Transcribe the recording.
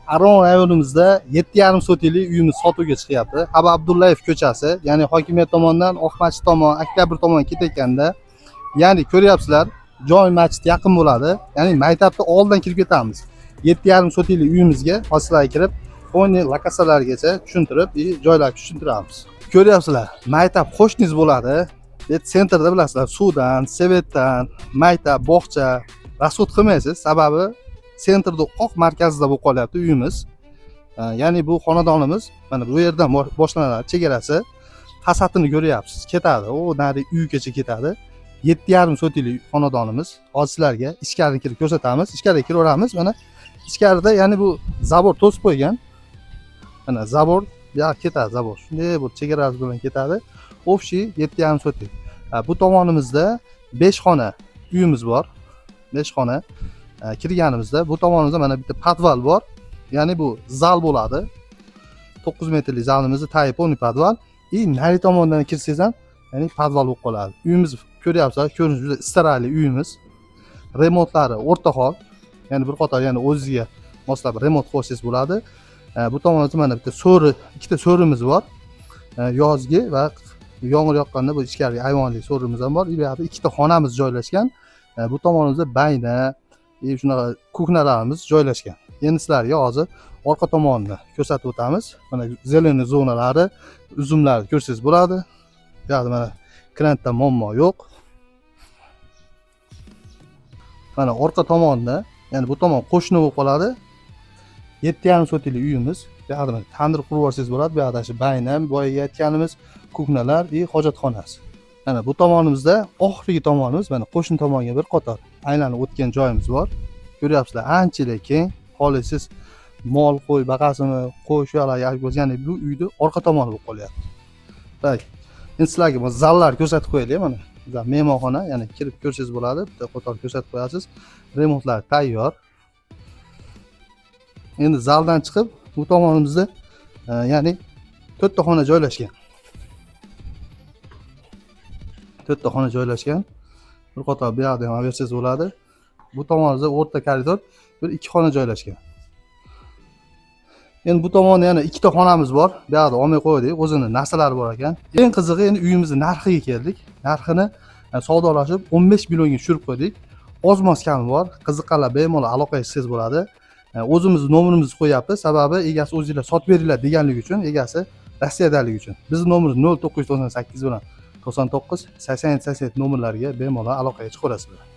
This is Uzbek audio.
Aron rayonimizda 7,5 sotiklik uyimiz sotuvga chiqyapti. Habib Abdullayev ko'chasi, ya'ni hokimiyat tomonidan Oqmachit tomon, Oktyabr tomon ketayotganda, ya'ni ko'ryapsizlar, joy masjid yaqin bo'ladi. Ya'ni maktabni oldidan kirib ketamiz. 7,5 sotiklik uyimizga hozirlar kirib, o'yni lokatsiyalargacha tushuntirib, joylarni tushuntiramiz. Ko'ryapsizlar, maktab qo'shningiz bo'ladi. Sentrda bilasizlar, suvdan, sevetdan, maktab, bog'cha rasxod qilmaysiz. Sababi sentrda qoq markazida bo'lib qolyapti uyimiz. Ya'ni bu xonadonimiz mana bu yerdan boshlanadi chegarasi. Fasatini ko'ryapsiz, ketadi. O nari uygacha ketadi. 7,5 sotiklik xonadonimiz. Hozir sizlarga ichkariga kirib ko'rsatamiz. Ichkariga kiraveramiz. Mana ichkarida ya'ni bu zabor to'sib qo'ygan. Mana zabor ya ketadi zabor. Shunday bu chegarasi bilan ketadi. Общий 7,5 sotik. Bu tomonimizda 5 xona uyimiz bor. 5 xona. Kirganimizda bu tomonimizda mana bitta podval bor. Ya'ni bu zal bo'ladi. 9 metrlik zalimizni tayponi podval. Nari tomondan kirsangiz ham, ya'ni podval bo'lib qoladi. Uyimiz ko'ryapsizlar, ko'rinish juda istarali uyimiz. Remontlari o'rta hol. Ya'ni bir qator ya'ni o'ziga moslab remont qilsangiz bo'ladi. Bu tomonimizda mana bitta so'ri, ikkita so'rimiz bor. Yozgi va yomg'ir yoqqanda bu ichkari ayvonli so'rimiz ham bor. Bu yerda ikkita xonamiz joylashgan. Bu tomonimizda bayna, shunaqa kuxnalarimiz joylashgan. Endi sizlarga hozir orqa tomonni ko'rsatib o'tamiz. Mana zeleniy zonalari, uzumlarni ko'rsangiz bo'ladi. Bu yerda mana krantda muammo yo'q. Mana orqa tomonda, ya'ni bu tomon qo'shni bo'lib qoladi. 7,5 sotiklik uyimiz. Bu yerda mana tandir qurib olsangiz bo'ladi. Bu yerda shu bayna, boyaga aytganimiz kuxnalar va hojatxonasi. Mana bu tomonimizda oxirgi tomonimiz, mana qo'shni tomonga bir qator aylanib o'tgan joyimiz bor. Ko'ryapsizlar, anchalik keng. Xohlasiz mol qo'y baqasini, qo'y shularga ya'ni bu uyni orqa tomoni bo'lib qolyapti. Bak, endi sizlarga bu zallarni ko'rsatib qo'yaylik mana. Bizlar mehmonxona, ya'ni kirib ko'rsangiz bo'ladi. Bitta qator ko'rsatib qo'yasiz. Remontlar tayyor. Endi zaldan chiqib, bu tomonimizda ya'ni 4 ta xona joylashgan. 4 ta xona joylashgan. Bir qator bu yerda ham bersangiz bo'ladi. Bu tomonimizda o'rta koridor, bir 2 xona joylashgan. Endi bu tomonda yana 2 ta xonamiz bor. Bu yerda olmay qo'ydik, o'zining narsalari bor ekan. Eng qizig'i endi uyimizning narxiga keldik. Narxini savdolashib 15 millionga tushirib qo'ydik. Oz-moz kami bor. Qiziqqanlar bemalol aloqa qilsangiz bo'ladi. O'zimiz nomerimizni qo'yapmiz. Sababi egasi o'zingizlar sotib beringlar deganligi uchun, egasi Rossiyadaligi uchun. Bizning nomerimiz 0998 bilan 99 87 87 nomerlariga bemalol aloqaga chiqaverasizlar.